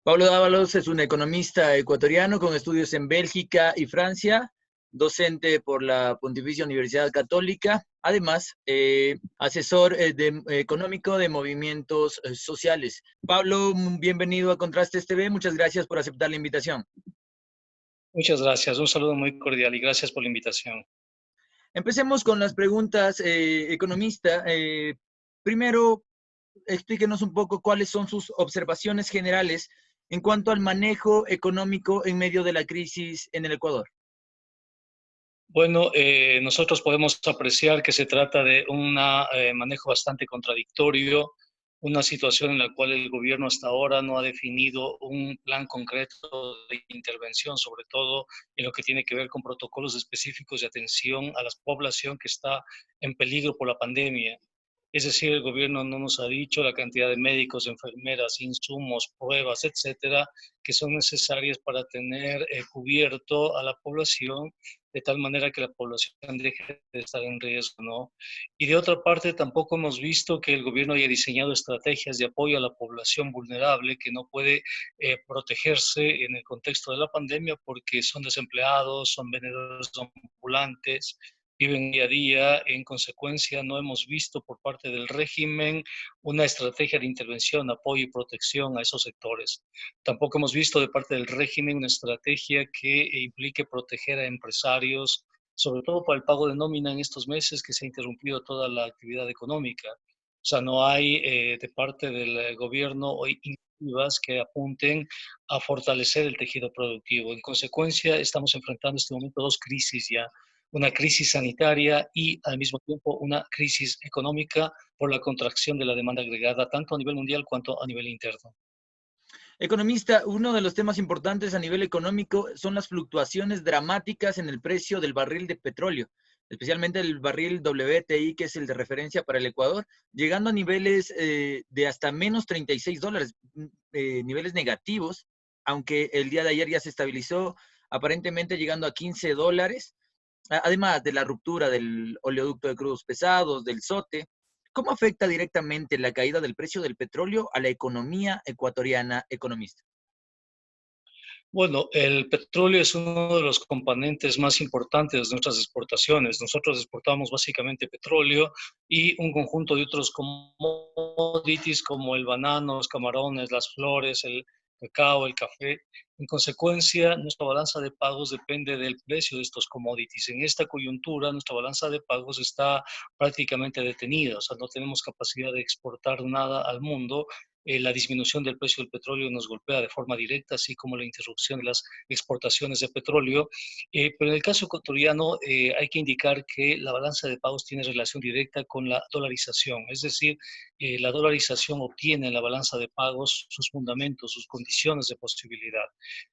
Pablo Dávalos es un economista ecuatoriano con estudios en Bélgica y Francia, docente por la Pontificia Universidad Católica, además asesor económico de movimientos sociales. Pablo, bienvenido a Contrastes TV, muchas gracias por aceptar la invitación. Muchas gracias, un saludo muy cordial y gracias por la invitación. Empecemos con las preguntas, economista. Primero, explíquenos un poco cuáles son sus observaciones generales en cuanto al manejo económico en medio de la crisis en el Ecuador. Bueno, nosotros podemos apreciar que se trata de un manejo bastante contradictorio, una situación en la cual el gobierno hasta ahora no ha definido un plan concreto de intervención, sobre todo en lo que tiene que ver con protocolos específicos de atención a la población que está en peligro por la pandemia. Es decir, el gobierno no nos ha dicho la cantidad de médicos, enfermeras, insumos, pruebas, etcétera, que son necesarias para tener cubierto a la población de tal manera que la población deje de estar en riesgo, ¿no? Y de otra parte, tampoco hemos visto que el gobierno haya diseñado estrategias de apoyo a la población vulnerable que no puede protegerse en el contexto de la pandemia porque son desempleados, son vendedores ambulantes, viven día a día. En consecuencia, no hemos visto por parte del régimen una estrategia de intervención, apoyo y protección a esos sectores. Tampoco hemos visto de parte del régimen una estrategia que implique proteger a empresarios, sobre todo para el pago de nómina en estos meses que se ha interrumpido toda la actividad económica. O sea, no hay de parte del gobierno hoy iniciativas que apunten a fortalecer el tejido productivo. En consecuencia, estamos enfrentando en este momento dos crisis ya, una crisis sanitaria y al mismo tiempo una crisis económica por la contracción de la demanda agregada, tanto a nivel mundial cuanto a nivel interno. Economista, uno de los temas importantes a nivel económico son las fluctuaciones dramáticas en el precio del barril de petróleo, especialmente el barril WTI, que es el de referencia para el Ecuador, llegando a niveles de hasta menos $36, niveles negativos, aunque el día de ayer ya se estabilizó, aparentemente llegando a $15. Además de la ruptura del oleoducto de crudos pesados, del SOTE. ¿Cómo afecta directamente la caída del precio del petróleo a la economía ecuatoriana, economista? Bueno, el petróleo es uno de los componentes más importantes de nuestras exportaciones. Nosotros exportamos básicamente petróleo y un conjunto de otros commodities como el banano, los camarones, las flores, el cacao, el café. En consecuencia, nuestra balanza de pagos depende del precio de estos commodities. En esta coyuntura, nuestra balanza de pagos está prácticamente detenida, o sea, no tenemos capacidad de exportar nada al mundo. La disminución del precio del petróleo nos golpea de forma directa, así como la interrupción de las exportaciones de petróleo. Pero en el caso ecuatoriano hay que indicar que la balanza de pagos tiene relación directa con la dolarización, es decir, la dolarización obtiene en la balanza de pagos sus fundamentos, sus condiciones de posibilidad.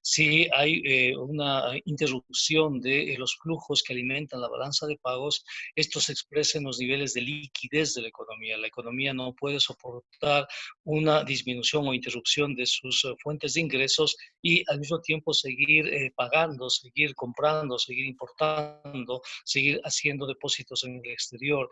Si hay una interrupción de los flujos que alimentan la balanza de pagos, esto se expresa en los niveles de liquidez de la economía. La economía no puede soportar una disminución o interrupción de sus fuentes de ingresos y al mismo tiempo seguir pagando, seguir comprando, seguir importando, seguir haciendo depósitos en el exterior.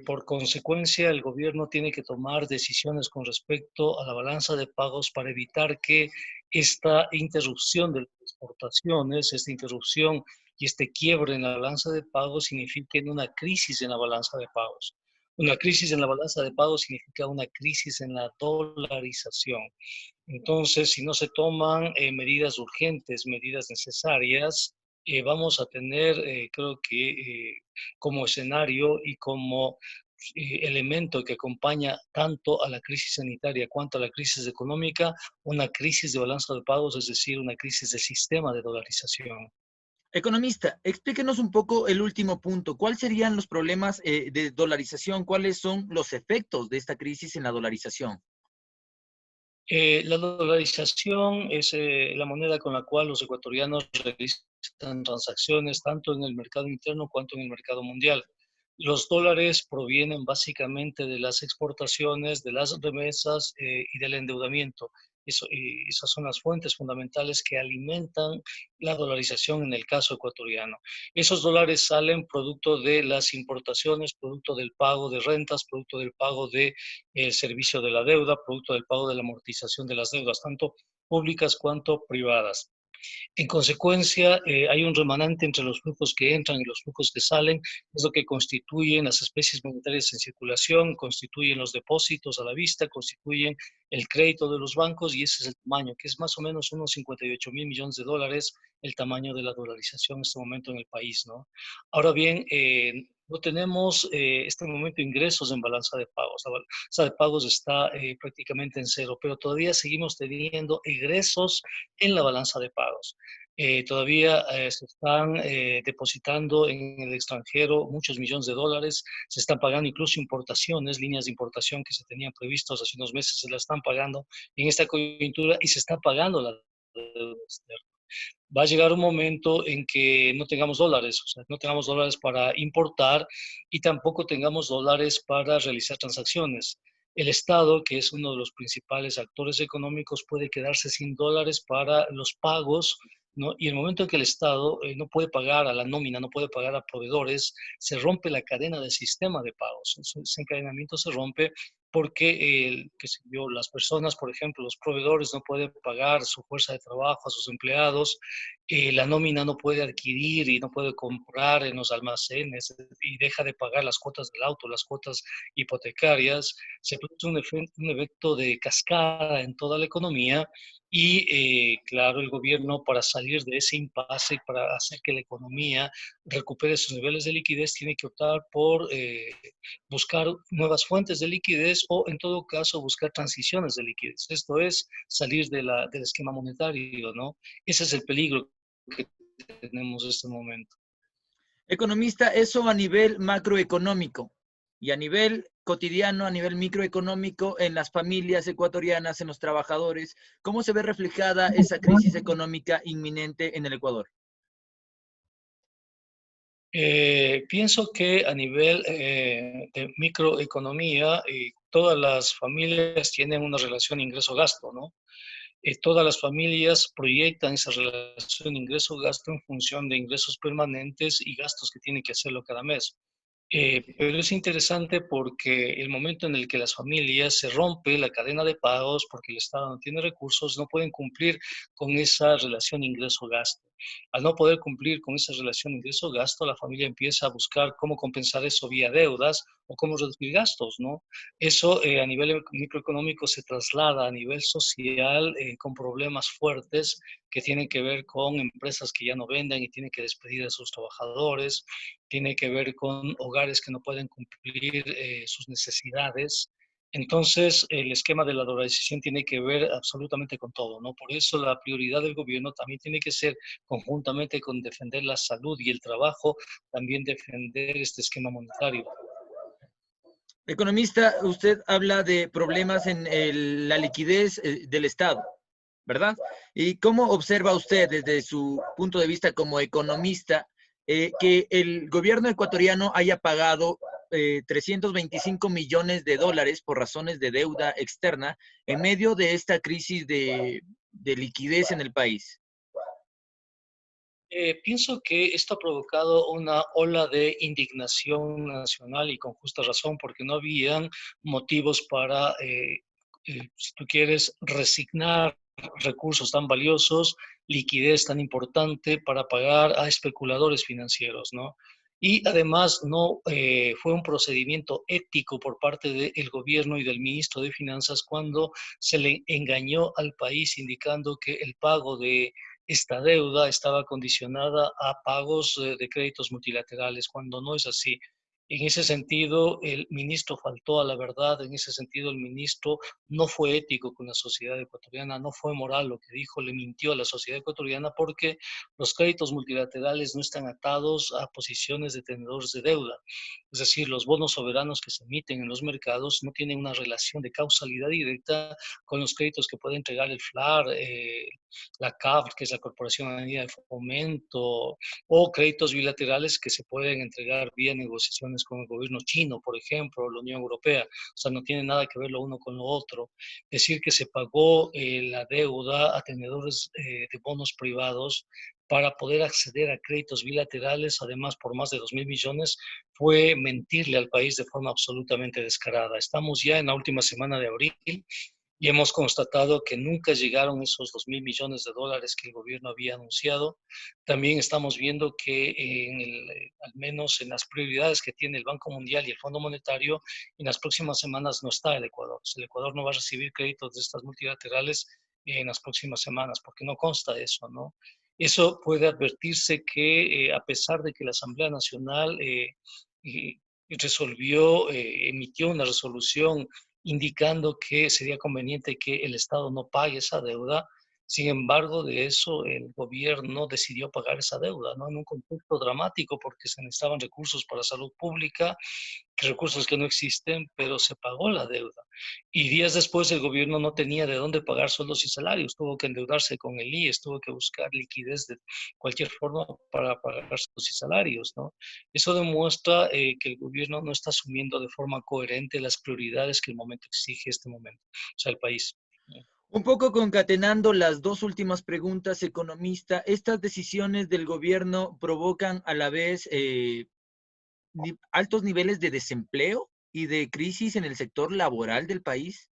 Por consecuencia, el gobierno tiene que tomar decisiones con respecto a la balanza de pagos para evitar que esta interrupción de las exportaciones, esta interrupción y este quiebre en la balanza de pagos signifiquen una crisis en la balanza de pagos. Una crisis en la balanza de pagos significa una crisis en la dolarización. Entonces, si no se toman medidas urgentes, medidas necesarias, vamos a tener, creo que como escenario y como elemento que acompaña tanto a la crisis sanitaria cuanto a la crisis económica, una crisis de balanza de pagos, es decir, una crisis del sistema de dolarización. Economista, explíquenos un poco el último punto. ¿Cuáles serían los problemas de dolarización? ¿Cuáles son los efectos de esta crisis en la dolarización? La dolarización es la moneda con la cual los ecuatorianos realizan transacciones tanto en el mercado interno cuanto en el mercado mundial. Los dólares provienen básicamente de las exportaciones, de las remesas y del endeudamiento. y esas son las fuentes fundamentales que alimentan la dolarización en el caso ecuatoriano. Esos dólares salen producto de las importaciones, producto del pago de rentas, producto del pago de servicio de la deuda, producto del pago de la amortización de las deudas, tanto públicas cuanto privadas. En consecuencia, hay un remanente entre los flujos que entran y los flujos que salen, es lo que constituyen las especies monetarias en circulación, constituyen los depósitos a la vista, constituyen el crédito de los bancos y ese es el tamaño, que es más o menos unos 58.000 millones de dólares el tamaño de la dolarización en este momento en el país, ¿no? Ahora bien, no tenemos este momento ingresos en balanza de pagos. La balanza de pagos está prácticamente en cero, pero todavía seguimos teniendo egresos en la balanza de pagos. Todavía se están depositando en el extranjero muchos millones de dólares, se están pagando incluso importaciones, líneas de importación que se tenían previstos hace unos meses, se las están pagando en esta coyuntura y se está pagando la deuda externa. Va a llegar un momento en que no tengamos dólares, o sea, no tengamos dólares para importar y tampoco tengamos dólares para realizar transacciones. El Estado, que es uno de los principales actores económicos, puede quedarse sin dólares para los pagos, ¿no? Y el momento en que el Estado no puede pagar a la nómina, no puede pagar a proveedores, se rompe la cadena del sistema de pagos. Ese encadenamiento se rompe porque las personas, por ejemplo, los proveedores no pueden pagar su fuerza de trabajo a sus empleados, la nómina no puede adquirir y no puede comprar en los almacenes y deja de pagar las cuotas del auto, las cuotas hipotecarias, se produce un efecto de cascada en toda la economía y, claro, el gobierno para salir de ese impasse y para hacer que la economía recupere sus niveles de liquidez tiene que optar por buscar nuevas fuentes de liquidez o, en todo caso, buscar transiciones de liquidez. Esto es salir del esquema monetario, ¿no? Ese es el peligro que tenemos en este momento. Economista, eso a nivel macroeconómico y a nivel cotidiano, a nivel microeconómico, en las familias ecuatorianas, en los trabajadores, ¿cómo se ve reflejada esa crisis económica inminente en el Ecuador? Pienso que a nivel de microeconomía, todas las familias tienen una relación ingreso-gasto, ¿no? Todas las familias proyectan esa relación ingreso-gasto en función de ingresos permanentes y gastos que tienen que hacerlo cada mes. Pero es interesante porque el momento en el que las familias se rompe la cadena de pagos porque el Estado no tiene recursos, no pueden cumplir con esa relación ingreso-gasto. Al no poder cumplir con esa relación ingreso-gasto, la familia empieza a buscar cómo compensar eso vía deudas o cómo reducir gastos, ¿no? Eso a nivel microeconómico se traslada a nivel social con problemas fuertes que tienen que ver con empresas que ya no venden y tienen que despedir a sus trabajadores, tiene que ver con hogares que no pueden cumplir sus necesidades. Entonces, el esquema de la dolarización tiene que ver absolutamente con todo, ¿no? Por eso la prioridad del gobierno también tiene que ser, conjuntamente con defender la salud y el trabajo, también defender este esquema monetario. Economista, usted habla de problemas en la liquidez del Estado, ¿verdad? ¿Y cómo observa usted desde su punto de vista como economista que el gobierno ecuatoriano haya pagado 325 millones de dólares por razones de deuda externa en medio de esta crisis de liquidez en el país? Pienso que esto ha provocado una ola de indignación nacional y con justa razón, porque no habían motivos para, si tú quieres, resignar recursos tan valiosos, liquidez tan importante para pagar a especuladores financieros, ¿no? Y además no fue un procedimiento ético por parte del gobierno y del ministro de Finanzas cuando se le engañó al país indicando que el pago de esta deuda estaba condicionada a pagos de créditos multilaterales, cuando no es así. En ese sentido, el ministro faltó a la verdad, en ese sentido, el ministro no fue ético con la sociedad ecuatoriana, no fue moral lo que dijo, le mintió a la sociedad ecuatoriana porque los créditos multilaterales no están atados a posiciones de tenedores de deuda. Es decir, los bonos soberanos que se emiten en los mercados no tienen una relación de causalidad directa con los créditos que puede entregar el FLAR, la CAF, que es la Corporación Andina de Fomento, o créditos bilaterales que se pueden entregar vía negociaciones relaciones con el gobierno chino, por ejemplo, o la Unión Europea. O sea, no tiene nada que ver lo uno con lo otro. Decir que se pagó la deuda a tenedores de bonos privados para poder acceder a créditos bilaterales, además por más de 2.000 millones, fue mentirle al país de forma absolutamente descarada. Estamos ya en la última semana de abril y hemos constatado que nunca llegaron esos 2.000 millones de dólares que el gobierno había anunciado. También estamos viendo que al menos en las prioridades que tiene el Banco Mundial y el Fondo Monetario, en las próximas semanas no está el Ecuador. O sea, el Ecuador no va a recibir créditos de estas multilaterales en las próximas semanas, porque no consta eso, ¿no? Eso puede advertirse que a pesar de que la Asamblea Nacional eh, emitió una resolución indicando que sería conveniente que el Estado no pague esa deuda. Sin embargo, de eso el gobierno decidió pagar esa deuda, ¿no? En un contexto dramático porque se necesitaban recursos para salud pública, recursos que no existen, pero se pagó la deuda. Y días después el gobierno no tenía de dónde pagar sueldos y salarios, tuvo que endeudarse con el IES, tuvo que buscar liquidez de cualquier forma para pagar sueldos y salarios, ¿no? Eso demuestra que el gobierno no está asumiendo de forma coherente las prioridades que el momento exige este momento, o sea, el país. Un poco concatenando las dos últimas preguntas, economista, ¿estas decisiones del gobierno provocan a la vez altos niveles de desempleo y de crisis en el sector laboral del país?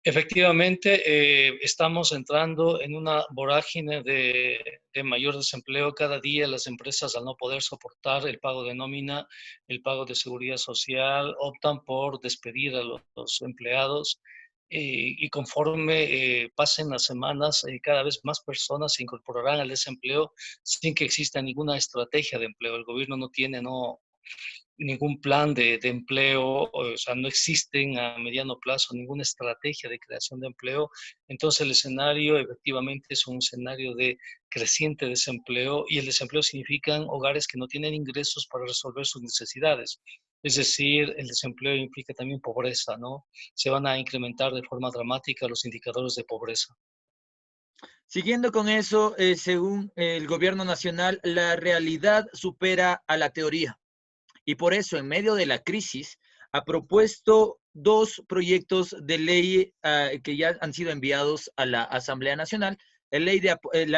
Efectivamente, estamos entrando en una vorágine de mayor desempleo. Cada día las empresas, al no poder soportar el pago de nómina, el pago de seguridad social, optan por despedir a los empleados. Y conforme pasen las semanas, cada vez más personas se incorporarán al desempleo sin que exista ninguna estrategia de empleo. El gobierno no tiene, ningún plan de empleo, o sea, no existen a mediano plazo ninguna estrategia de creación de empleo. Entonces el escenario efectivamente es un escenario de creciente desempleo y el desempleo significan hogares que no tienen ingresos para resolver sus necesidades. Es decir, el desempleo implica también pobreza, ¿no? Se van a incrementar de forma dramática los indicadores de pobreza. Siguiendo con eso, según el gobierno nacional, la realidad supera a la teoría. Y por eso, en medio de la crisis, ha propuesto dos proyectos de ley que ya han sido enviados a la Asamblea Nacional, la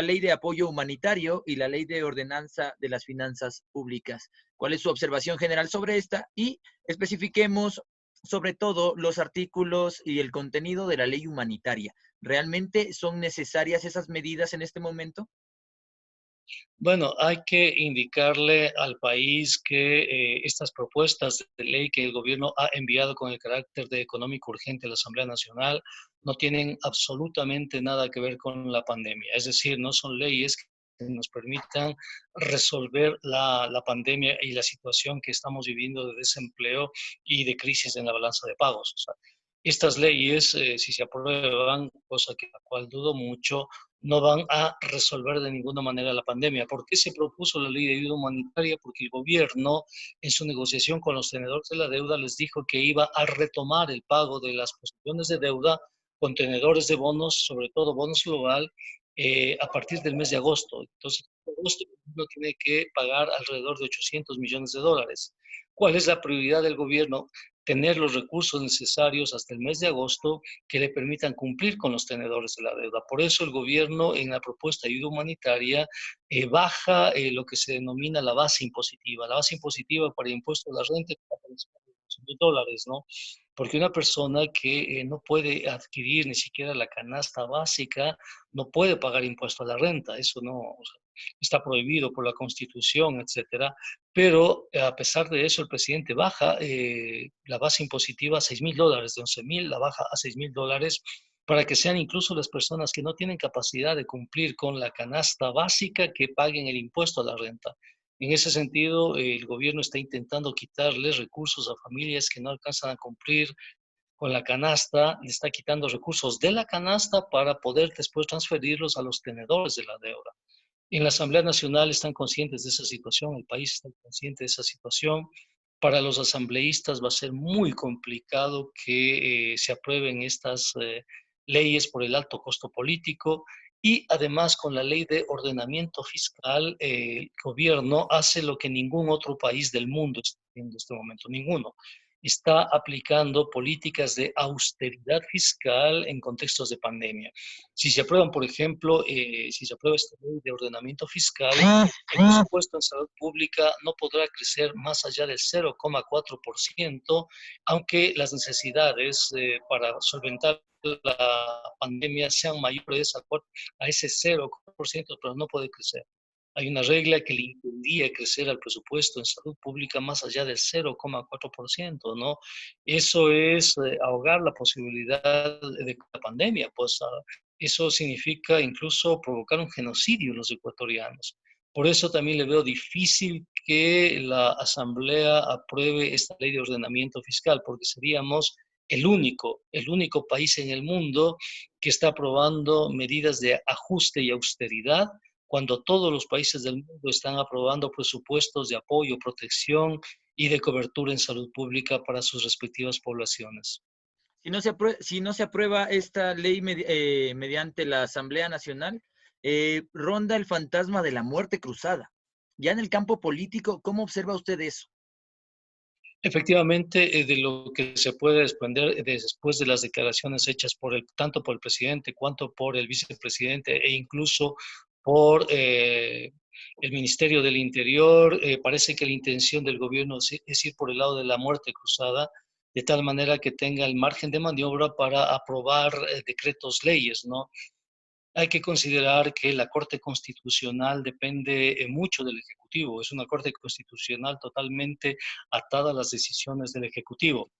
ley de apoyo humanitario y la ley de ordenanza de las finanzas públicas. ¿Cuál es su observación general sobre esta? Y especifiquemos sobre todo los artículos y el contenido de la ley humanitaria. ¿Realmente son necesarias esas medidas en este momento? Bueno, hay que indicarle al país que estas propuestas de ley que el gobierno ha enviado con el carácter de económico urgente a la Asamblea Nacional no tienen absolutamente nada que ver con la pandemia. Es decir, no son leyes que nos permitan resolver la pandemia y la situación que estamos viviendo de desempleo y de crisis en la balanza de pagos. O sea, estas leyes, si se aprueban, cosa que la cual dudo mucho, no van a resolver de ninguna manera la pandemia. ¿Por qué se propuso la ley de ayuda humanitaria? Porque el gobierno, en su negociación con los tenedores de la deuda, les dijo que iba a retomar el pago de las posiciones de deuda con tenedores de bonos, sobre todo bonos global, a partir del mes de agosto. Entonces, en agosto uno tiene que pagar alrededor de 800 millones de dólares. ¿Cuál es la prioridad del gobierno? Tener los recursos necesarios hasta el mes de agosto que le permitan cumplir con los tenedores de la deuda. Por eso el gobierno en la propuesta de ayuda humanitaria baja lo que se denomina la base impositiva. La base impositiva para el impuesto a la renta está por encima de $800, ¿no? Porque una persona que no puede adquirir ni siquiera la canasta básica no puede pagar impuesto a la renta. Eso no, o sea, está prohibido por la Constitución, etcétera. Pero a pesar de eso, el presidente baja la base impositiva a $6.000, de 11.000 la baja a $6.000 para que sean incluso las personas que no tienen capacidad de cumplir con la canasta básica que paguen el impuesto a la renta. En ese sentido, el gobierno está intentando quitarles recursos a familias que no alcanzan a cumplir con la canasta, le está quitando recursos de la canasta para poder después transferirlos a los tenedores de la deuda. En la Asamblea Nacional están conscientes de esa situación, el país está consciente de esa situación. Para los asambleístas va a ser muy complicado que se aprueben estas leyes por el alto costo político Y además, con la ley de ordenamiento fiscal, el gobierno hace lo que ningún otro país del mundo está haciendo en este momento, ninguno. Está aplicando políticas de austeridad fiscal en contextos de pandemia. Si se aprueban, por ejemplo, si se aprueba esta ley de ordenamiento fiscal, el presupuesto en salud pública no podrá crecer más allá del 0,4%, aunque las necesidades para solventar la pandemia sean mayores a ese 0%, pero no puede crecer. Hay una regla que le impedía crecer al presupuesto en salud pública más allá del 0,4%, ¿no? Eso es ahogar la posibilidad de la pandemia, pues eso significa incluso provocar un genocidio en los ecuatorianos. Por eso también le veo difícil que la Asamblea apruebe esta ley de ordenamiento fiscal, porque seríamos el único país en el mundo que está aprobando medidas de ajuste y austeridad, cuando todos los países del mundo están aprobando presupuestos de apoyo, protección y de cobertura en salud pública para sus respectivas poblaciones. Si no se aprueba esta ley mediante la Asamblea Nacional, ronda el fantasma de la muerte cruzada. Ya en el campo político, ¿cómo observa usted eso? Efectivamente, de lo que se puede desprender después de las declaraciones hechas tanto por el presidente cuanto por el vicepresidente e incluso por el Ministerio del Interior, parece que la intención del gobierno es ir por el lado de la muerte cruzada, de tal manera que tenga el margen de maniobra para aprobar decretos, leyes, ¿no? Hay que considerar que la Corte Constitucional depende mucho del Ejecutivo. Es una Corte Constitucional totalmente atada a las decisiones del Ejecutivo.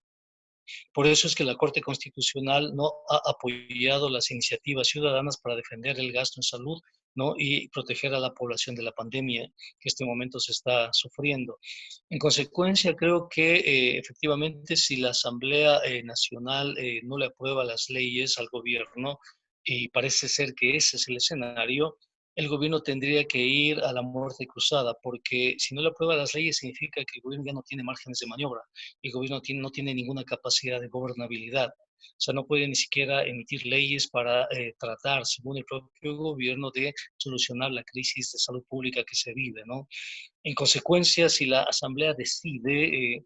Por eso es que la Corte Constitucional no ha apoyado las iniciativas ciudadanas para defender el gasto en salud, ¿no? Y proteger a la población de la pandemia que en este momento se está sufriendo. En consecuencia, creo que efectivamente si la Asamblea Nacional no le aprueba las leyes al gobierno, y parece ser que ese es el escenario, el gobierno tendría que ir a la muerte cruzada, porque si no le aprueba las leyes significa que el gobierno ya no tiene márgenes de maniobra, el gobierno no tiene ninguna capacidad de gobernabilidad. O sea, no puede ni siquiera emitir leyes para tratar, según el propio gobierno, de solucionar la crisis de salud pública que se vive, ¿no? En consecuencia, si la Asamblea decide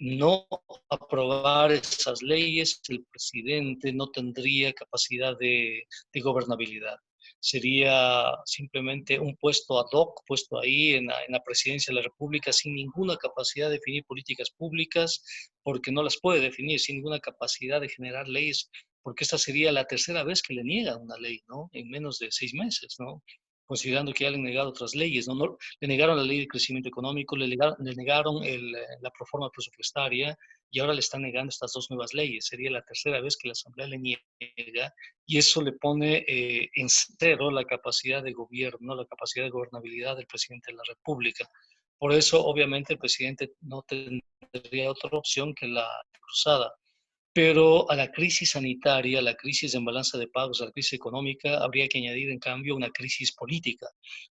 no aprobar esas leyes, el presidente no tendría capacidad de gobernabilidad. Sería simplemente un puesto ad hoc, puesto ahí en la presidencia de la República, sin ninguna capacidad de definir políticas públicas, porque no las puede definir, sin ninguna capacidad de generar leyes, porque esta sería la tercera vez que le niegan una ley, ¿no? En menos de 6 meses, ¿no? Considerando que ya le han negado otras leyes, ¿no? Le negaron la ley de crecimiento económico, le negaron la proforma presupuestaria y ahora le están negando estas dos nuevas leyes. Sería la tercera vez que la Asamblea le niega y eso le pone en cero la capacidad de gobierno, la capacidad de gobernabilidad del presidente de la República. Por eso, obviamente, el presidente no tendría otra opción que la cruzada. Pero a la crisis sanitaria, a la crisis de balanza de pagos, a la crisis económica, habría que añadir, en cambio, una crisis política.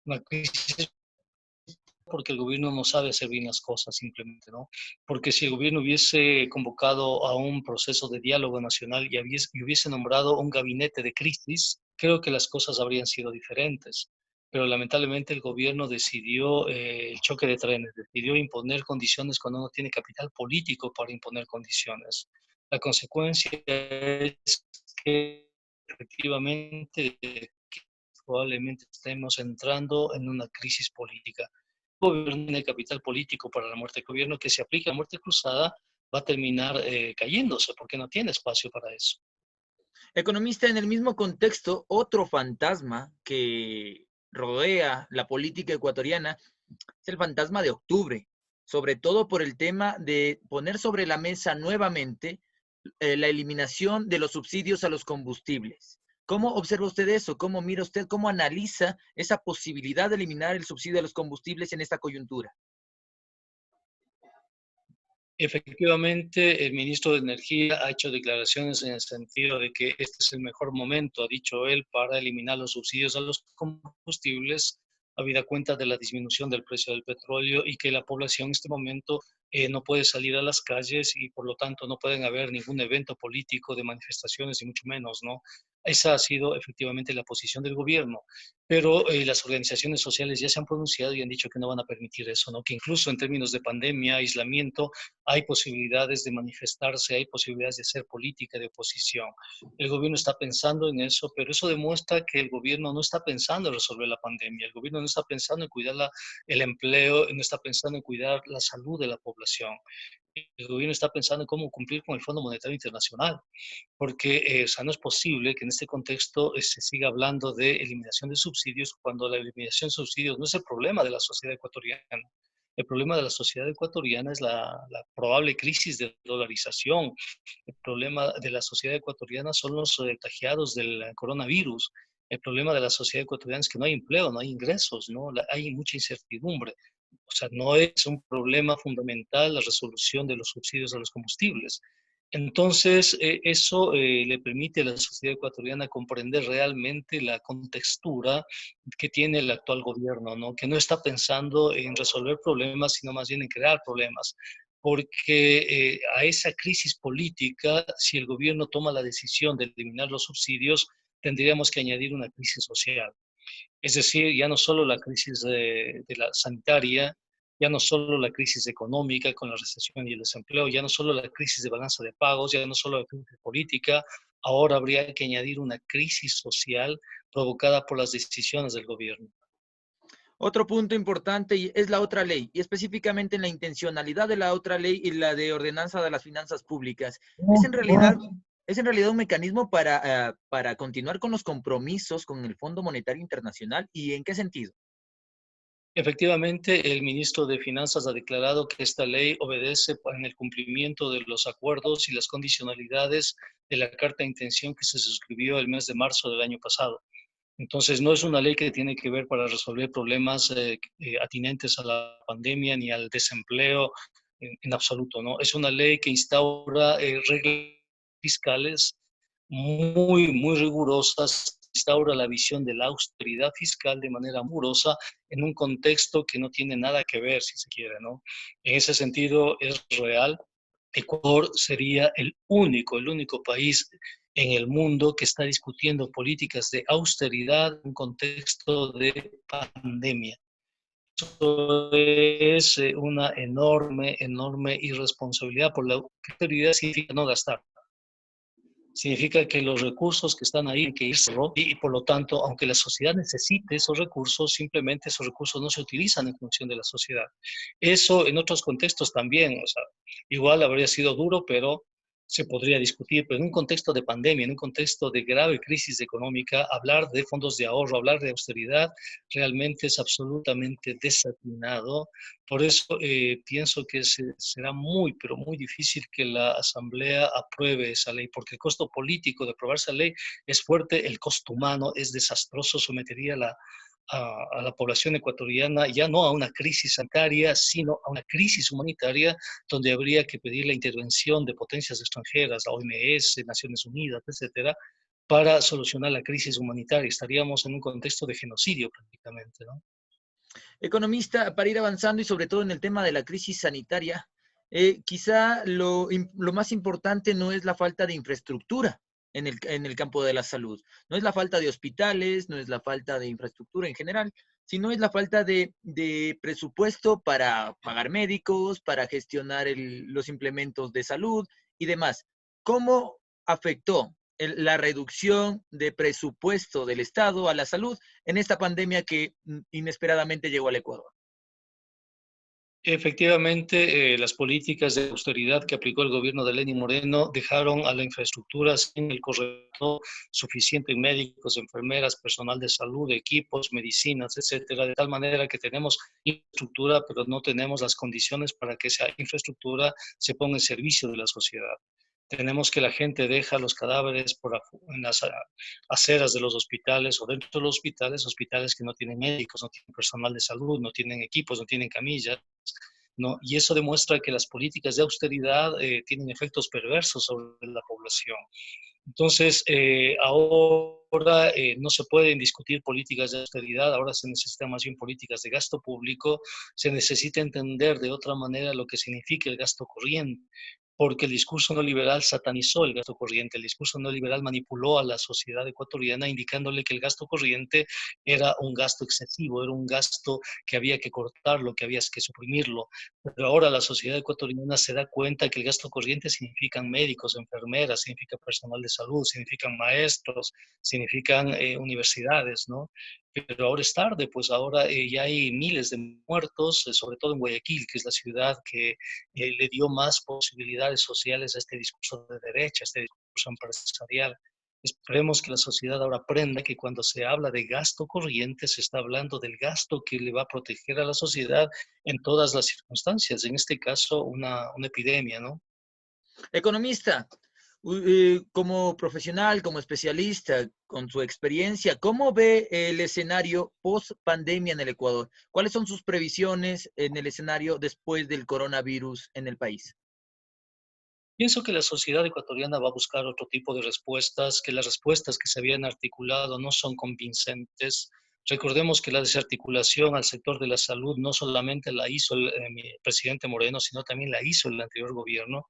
Una crisis porque el gobierno no sabe hacer bien las cosas simplemente, ¿no? Porque si el gobierno hubiese convocado a un proceso de diálogo nacional y hubiese nombrado un gabinete de crisis, creo que las cosas habrían sido diferentes. Pero lamentablemente el gobierno decidió el choque de trenes, decidió imponer condiciones cuando no tiene capital político para imponer condiciones. La consecuencia es que efectivamente probablemente estemos entrando en una crisis política. El gobierno tiene capital político para la muerte. El gobierno que se aplique a muerte cruzada va a terminar cayéndose porque no tiene espacio para eso. Economista, en el mismo contexto, otro fantasma que rodea la política ecuatoriana es el fantasma de octubre, sobre todo por el tema de poner sobre la mesa nuevamente la eliminación de los subsidios a los combustibles. ¿Cómo observa usted eso? ¿Cómo mira usted? ¿Cómo analiza esa posibilidad de eliminar el subsidio a los combustibles en esta coyuntura? Efectivamente, el ministro de Energía ha hecho declaraciones en el sentido de que este es el mejor momento, ha dicho él, para eliminar los subsidios a los combustibles, habida cuenta de la disminución del precio del petróleo y que la población en este momento no puede salir a las calles y por lo tanto no pueden haber ningún evento político de manifestaciones, y mucho menos, ¿no? Esa ha sido efectivamente la posición del gobierno, pero las organizaciones sociales ya se han pronunciado y han dicho que no van a permitir eso, ¿no? Que incluso en términos de pandemia, aislamiento, hay posibilidades de manifestarse, hay posibilidades de hacer política de oposición. El gobierno está pensando en eso, pero eso demuestra que el gobierno no está pensando en resolver la pandemia, el gobierno no está pensando en cuidar el empleo, no está pensando en cuidar la salud de la población. El gobierno está pensando en cómo cumplir con el Fondo Monetario Internacional, porque o sea, no es posible que en este contexto se siga hablando de eliminación de subsidios cuando la eliminación de subsidios no es el problema de la sociedad ecuatoriana. El problema de la sociedad ecuatoriana es la probable crisis de dolarización. El problema de la sociedad ecuatoriana son los contagiados del coronavirus. El problema de la sociedad ecuatoriana es que no hay empleo, no hay ingresos, ¿no? Hay mucha incertidumbre. O sea, no es un problema fundamental la resolución de los subsidios a los combustibles. Entonces, eso le permite a la sociedad ecuatoriana comprender realmente la contextura que tiene el actual gobierno, ¿no? Que no está pensando en resolver problemas, sino más bien en crear problemas. Porque a esa crisis política, si el gobierno toma la decisión de eliminar los subsidios, tendríamos que añadir una crisis social. Es decir, ya no solo la crisis de la sanitaria, ya no solo la crisis económica con la recesión y el desempleo, ya no solo la crisis de balanza de pagos, ya no solo la crisis política, ahora habría que añadir una crisis social provocada por las decisiones del gobierno. Otro punto importante es la otra ley, y específicamente en la intencionalidad de la otra ley y la de ordenanza de las finanzas públicas. Es en realidad un mecanismo para continuar con los compromisos con el Fondo Monetario Internacional. ¿Y en qué sentido? Efectivamente, el ministro de Finanzas ha declarado que esta ley obedece en el cumplimiento de los acuerdos y las condicionalidades de la carta de intención que se suscribió el mes de marzo del año pasado. Entonces, no es una ley que tiene que ver para resolver problemas atinentes a la pandemia ni al desempleo en absoluto, ¿no? Es una ley que instaura reglas fiscales muy rigurosas, instaura la visión de la austeridad fiscal de manera amorosa en un contexto que no tiene nada que ver, si se quiere, ¿no? En ese sentido, es real. Ecuador sería el único país en el mundo que está discutiendo políticas de austeridad en un contexto de pandemia. Eso es una enorme irresponsabilidad, por la austeridad significa no gastar. Significa que los recursos que están ahí tienen que irse, ¿no? Y por lo tanto, aunque la sociedad necesite esos recursos, simplemente esos recursos no se utilizan en función de la sociedad. Eso en otros contextos también, o sea, igual habría sido duro, pero se podría discutir, pero en un contexto de pandemia, en un contexto de grave crisis económica, hablar de fondos de ahorro, hablar de austeridad, realmente es absolutamente desatinado. Por eso pienso que será muy, pero muy difícil que la Asamblea apruebe esa ley, porque el costo político de aprobar esa ley es fuerte, el costo humano es desastroso, sometería a la población ecuatoriana ya no a una crisis sanitaria, sino a una crisis humanitaria donde habría que pedir la intervención de potencias extranjeras, la OMS, Naciones Unidas, etcétera, para solucionar la crisis humanitaria. Estaríamos en un contexto de genocidio prácticamente, ¿no? Economista, para ir avanzando y sobre todo en el tema de la crisis sanitaria, quizá lo más importante no es la falta de infraestructura en el campo de la salud. No es la falta de hospitales, no es la falta de infraestructura en general, sino es la falta de presupuesto para pagar médicos, para gestionar los implementos de salud y demás. ¿Cómo afectó la reducción de presupuesto del Estado a la salud en esta pandemia que inesperadamente llegó al Ecuador? Efectivamente, las políticas de austeridad que aplicó el gobierno de Lenín Moreno dejaron a la infraestructura sin el correcto suficiente en médicos, enfermeras, personal de salud, equipos, medicinas, etcétera, de tal manera que tenemos infraestructura, pero no tenemos las condiciones para que esa infraestructura se ponga en servicio de la sociedad. Tenemos que la gente deja los cadáveres en las aceras de los hospitales o dentro de los hospitales, hospitales que no tienen médicos, no tienen personal de salud, no tienen equipos, no tienen camillas, ¿no? Y eso demuestra que las políticas de austeridad tienen efectos perversos sobre la población. Entonces, ahora ahora no se pueden discutir políticas de austeridad, ahora se necesitan más bien políticas de gasto público, se necesita entender de otra manera lo que significa el gasto corriente, porque el discurso neoliberal satanizó el gasto corriente, el discurso neoliberal manipuló a la sociedad ecuatoriana indicándole que el gasto corriente era un gasto excesivo, era un gasto que había que cortarlo, que había que suprimirlo. Pero ahora la sociedad ecuatoriana se da cuenta que el gasto corriente significan médicos, enfermeras, significa personal de salud, significan maestros, significan universidades, ¿no? Pero ahora es tarde, pues ahora ya hay miles de muertos, sobre todo en Guayaquil, que es la ciudad que le dio más posibilidades sociales a este discurso de derecha, a este discurso empresarial. Esperemos que la sociedad ahora aprenda que cuando se habla de gasto corriente se está hablando del gasto que le va a proteger a la sociedad en todas las circunstancias, en este caso una epidemia, ¿no? Economista, como profesional, como especialista, con su experiencia, ¿cómo ve el escenario post pandemia en el Ecuador? ¿Cuáles son sus previsiones en el escenario después del coronavirus en el país? Pienso que la sociedad ecuatoriana va a buscar otro tipo de respuestas, que las respuestas que se habían articulado no son convincentes. Recordemos que la desarticulación al sector de la salud no solamente la hizo el presidente Moreno, sino también la hizo el anterior gobierno.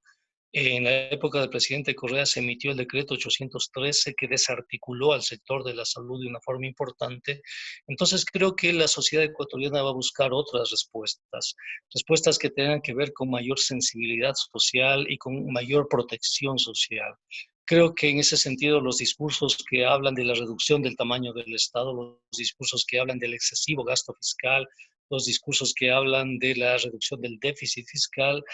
En la época del presidente Correa se emitió el decreto 813 que desarticuló al sector de la salud de una forma importante. Entonces creo que la sociedad ecuatoriana va a buscar otras respuestas, respuestas que tengan que ver con mayor sensibilidad social y con mayor protección social. Creo que en ese sentido los discursos que hablan de la reducción del tamaño del Estado, los discursos que hablan del excesivo gasto fiscal, los discursos que hablan de la reducción del déficit fiscal,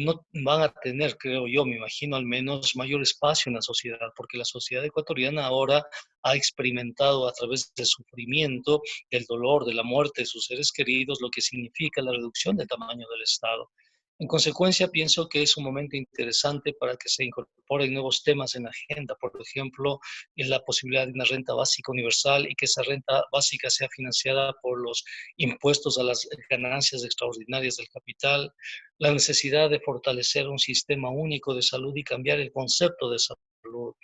no van a tener, creo yo, me imagino al menos, mayor espacio en la sociedad, porque la sociedad ecuatoriana ahora ha experimentado a través del sufrimiento, del dolor, de la muerte de sus seres queridos, lo que significa la reducción del tamaño del Estado. En consecuencia, pienso que es un momento interesante para que se incorporen nuevos temas en la agenda, por ejemplo, en la posibilidad de una renta básica universal y que esa renta básica sea financiada por los impuestos a las ganancias extraordinarias del capital, la necesidad de fortalecer un sistema único de salud y cambiar el concepto de salud,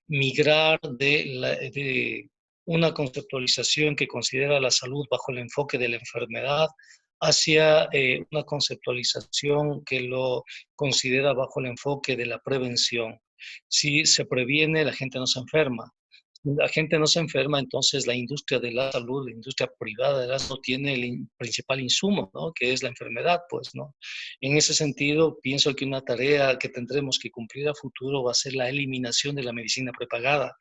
migrar de una conceptualización que considera la salud bajo el enfoque de la enfermedad hacia una conceptualización que lo considera bajo el enfoque de la prevención. Si se previene, la gente no se enferma. La gente no se enferma, entonces la industria de la salud, la industria privada de la salud tiene el principal insumo, ¿no? Que es la enfermedad, pues, ¿no? En ese sentido, pienso que una tarea que tendremos que cumplir a futuro va a ser la eliminación de la medicina prepagada.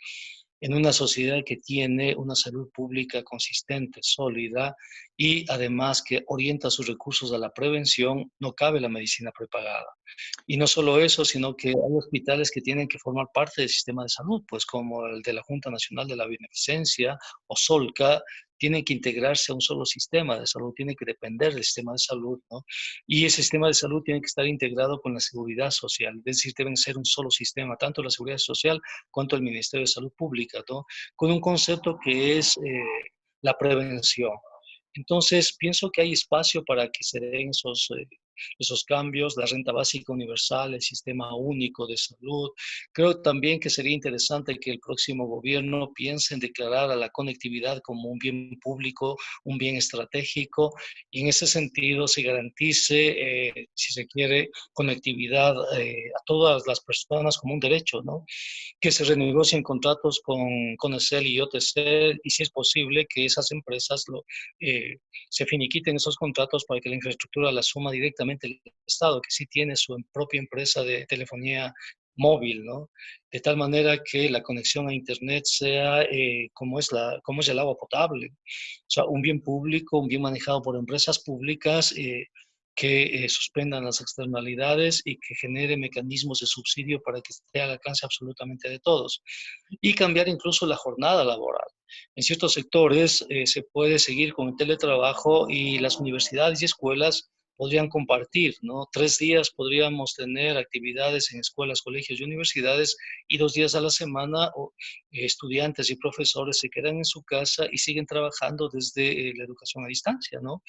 En una sociedad que tiene una salud pública consistente, sólida y además que orienta sus recursos a la prevención, no cabe la medicina prepagada. Y no solo eso, sino que hay hospitales que tienen que formar parte del sistema de salud, pues como el de la Junta Nacional de la Beneficencia o Solca, tienen que integrarse a un solo sistema de salud, tienen que depender del sistema de salud, ¿no? Y ese sistema de salud tiene que estar integrado con la seguridad social, es decir, deben ser un solo sistema, tanto la seguridad social cuanto el Ministerio de Salud Pública, ¿no? Con un concepto que es la prevención. Entonces, pienso que hay espacio para que se den esos cambios, la renta básica universal, el sistema único de salud. Creo también que sería interesante que el próximo gobierno piense en declarar a la conectividad como un bien público, un bien estratégico, y en ese sentido se garantice, si se quiere, conectividad a todas las personas como un derecho, ¿no? Que se renegocien contratos con ECL y OTC y si es posible que esas empresas se finiquiten esos contratos para que la infraestructura la asuma directamente el Estado, que sí tiene su propia empresa de telefonía móvil, ¿no? De tal manera que la conexión a Internet sea como es el agua potable. O sea, un bien público, un bien manejado por empresas públicas que suspendan las externalidades y que genere mecanismos de subsidio para que esté al alcance absolutamente de todos. Y cambiar incluso la jornada laboral. En ciertos sectores se puede seguir con el teletrabajo y las universidades y escuelas podrían compartir, ¿no? 3 días podríamos tener actividades en escuelas, colegios y universidades y 2 días a la semana estudiantes y profesores se quedan en su casa y siguen trabajando desde la educación a distancia, ¿no?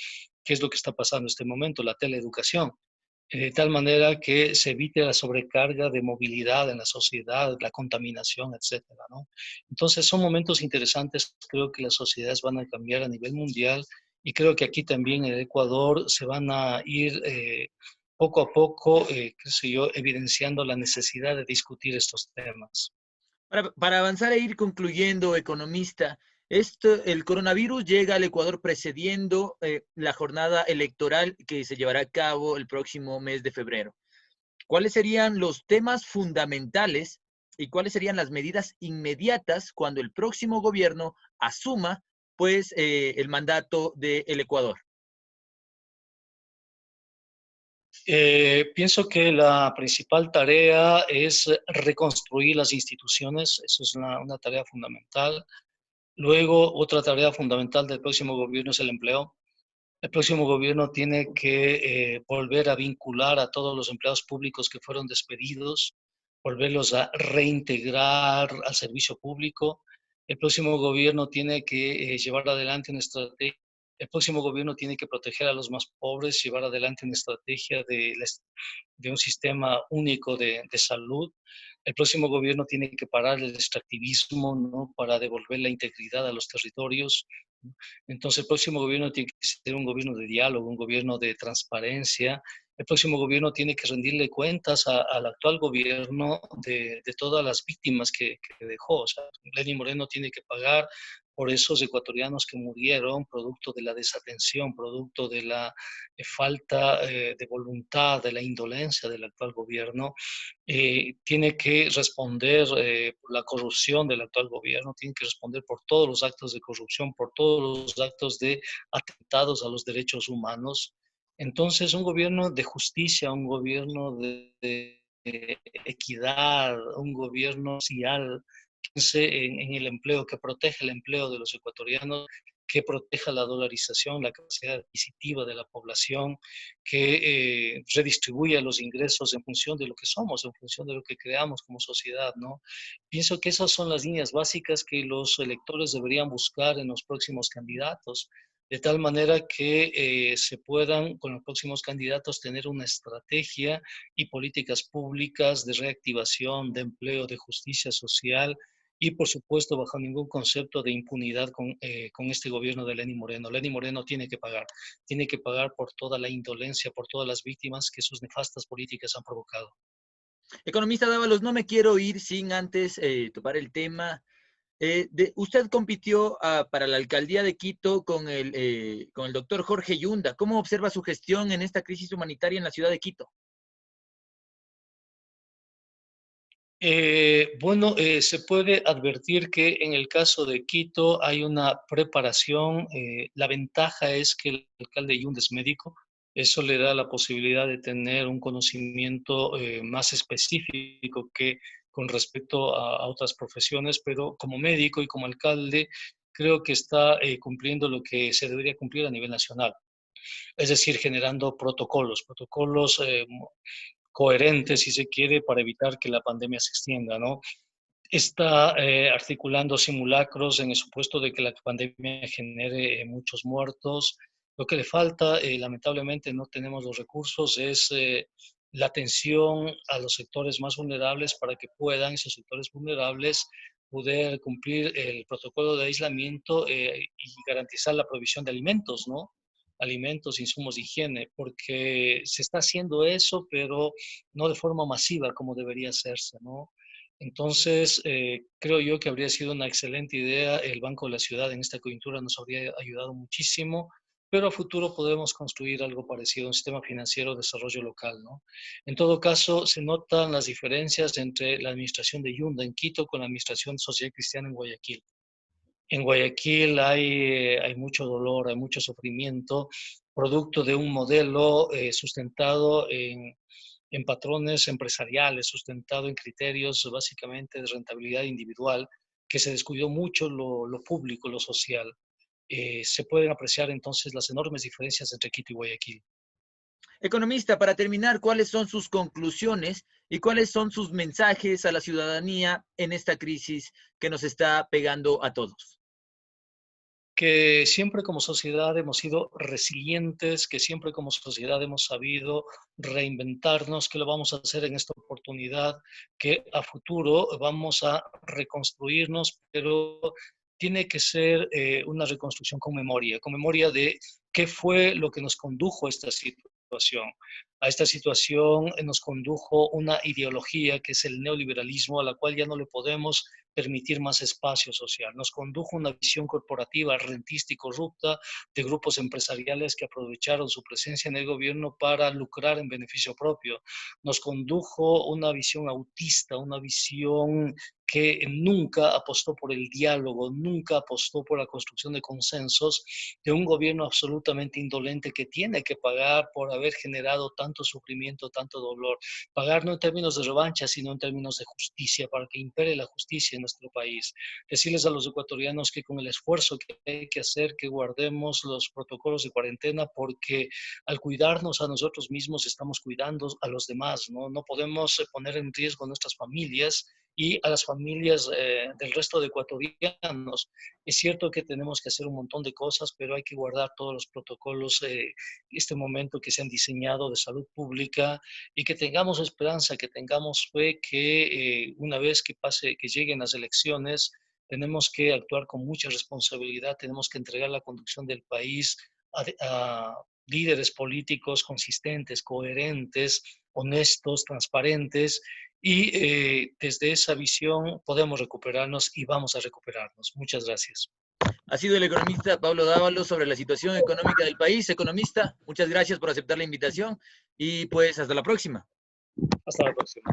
¿Qué es lo que está pasando en este momento? La teleeducación. de tal manera que se evite la sobrecarga de movilidad en la sociedad, la contaminación, etcétera, ¿no? Entonces son momentos interesantes, creo que las sociedades van a cambiar a nivel mundial y creo que aquí también en el Ecuador se van a ir poco a poco, qué sé yo, evidenciando la necesidad de discutir estos temas. Para avanzar e ir concluyendo, economista, el coronavirus llega al Ecuador precediendo la jornada electoral que se llevará a cabo el próximo mes de febrero. ¿Cuáles serían los temas fundamentales y cuáles serían las medidas inmediatas cuando el próximo gobierno asuma, pues, el mandato del Ecuador? Pienso que la principal tarea es reconstruir las instituciones, eso es una tarea fundamental. Luego, otra tarea fundamental del próximo gobierno es el empleo. El próximo gobierno tiene que volver a vincular a todos los empleados públicos que fueron despedidos, volverlos a reintegrar al servicio público. El próximo gobierno tiene que llevar adelante una estrategia. El próximo gobierno tiene que proteger a los más pobres, llevar adelante una estrategia de un sistema único de salud. El próximo gobierno tiene que parar el extractivismo, ¿no? Para devolver la integridad a los territorios. Entonces, el próximo gobierno tiene que ser un gobierno de diálogo, un gobierno de transparencia. El próximo gobierno tiene que rendirle cuentas al actual gobierno de todas las víctimas que dejó. O sea, Lenín Moreno tiene que pagar por esos ecuatorianos que murieron producto de la desatención, producto de la falta de voluntad, de la indolencia del actual gobierno. Tiene que responder por la corrupción del actual gobierno, tiene que responder por todos los actos de corrupción, por todos los actos de atentados a los derechos humanos. Entonces, un gobierno de justicia, un gobierno de equidad, un gobierno social, piense en el empleo, que proteja el empleo de los ecuatorianos, que proteja la dolarización, la capacidad adquisitiva de la población, que redistribuya los ingresos en función de lo que somos, en función de lo que creamos como sociedad, ¿no? Pienso que esas son las líneas básicas que los electores deberían buscar en los próximos candidatos, de tal manera que se puedan con los próximos candidatos tener una estrategia y políticas públicas de reactivación, de empleo, de justicia social y por supuesto bajo ningún concepto de impunidad con este gobierno de Lenín Moreno. Lenín Moreno tiene que pagar por toda la indolencia, por todas las víctimas que sus nefastas políticas han provocado. Economista Dávalos, no me quiero ir sin antes topar el tema. Usted compitió para la alcaldía de Quito con el doctor Jorge Yunda. ¿Cómo observa su gestión en esta crisis humanitaria en la ciudad de Quito? Se puede advertir que en el caso de Quito hay una preparación. La ventaja es que el alcalde Yunda es médico. Eso le da la posibilidad de tener un conocimiento más específico que con respecto a otras profesiones, pero como médico y como alcalde creo que está cumpliendo lo que se debería cumplir a nivel nacional, es decir, generando protocolos coherentes, si se quiere, para evitar que la pandemia se extienda, ¿no? Está articulando simulacros en el supuesto de que la pandemia genere muchos muertos. Lo que le falta, lamentablemente no tenemos los recursos, es la atención a los sectores más vulnerables para que puedan esos sectores vulnerables poder cumplir el protocolo de aislamiento y garantizar la provisión de alimentos, ¿no? Alimentos, insumos de higiene, porque se está haciendo eso, pero no de forma masiva como debería hacerse, ¿no? Entonces, creo yo que habría sido una excelente idea. El Banco de la Ciudad en esta coyuntura nos habría ayudado muchísimo, pero a futuro podemos construir algo parecido, un sistema financiero de desarrollo local, ¿no? En todo caso, se notan las diferencias entre la administración de Yunda en Quito con la administración social cristiana en Guayaquil. En Guayaquil hay mucho dolor, hay mucho sufrimiento, producto de un modelo sustentado en patrones empresariales, sustentado en criterios básicamente de rentabilidad individual, que se descuidó mucho lo público, lo social. Se pueden apreciar entonces las enormes diferencias entre Quito y Guayaquil. Economista, para terminar, ¿cuáles son sus conclusiones y cuáles son sus mensajes a la ciudadanía en esta crisis que nos está pegando a todos? Que siempre como sociedad hemos sido resilientes, que siempre como sociedad hemos sabido reinventarnos, que lo vamos a hacer en esta oportunidad, que a futuro vamos a reconstruirnos, pero tiene que ser una reconstrucción con memoria de qué fue lo que nos condujo a esta situación. A esta situación nos condujo una ideología que es el neoliberalismo, a la cual ya no le podemos permitir más espacio social. Nos condujo una visión corporativa, rentista y corrupta de grupos empresariales que aprovecharon su presencia en el gobierno para lucrar en beneficio propio. Nos condujo una visión autista, una visión que nunca apostó por el diálogo, nunca apostó por la construcción de consensos, de un gobierno absolutamente indolente que tiene que pagar por haber generado tanto sufrimiento, tanto dolor. Pagar no en términos de revancha, sino en términos de justicia, para que impere la justicia en nuestro país. Decirles a los ecuatorianos que con el esfuerzo que hay que hacer, que guardemos los protocolos de cuarentena, porque al cuidarnos a nosotros mismos estamos cuidando a los demás, ¿no? No podemos poner en riesgo a nuestras familias y a las familias del resto de ecuatorianos. Es cierto que tenemos que hacer un montón de cosas, pero hay que guardar todos los protocolos este momento que se han diseñado de salud pública y que tengamos esperanza, que tengamos fe que una vez que pase, que lleguen las elecciones, tenemos que actuar con mucha responsabilidad, tenemos que entregar la conducción del país a líderes políticos consistentes, coherentes, honestos, transparentes, y desde esa visión podemos recuperarnos y vamos a recuperarnos. Muchas gracias. Ha sido el economista Pablo Dávalos sobre la situación económica del país. Economista, muchas gracias por aceptar la invitación y pues hasta la próxima. Hasta la próxima.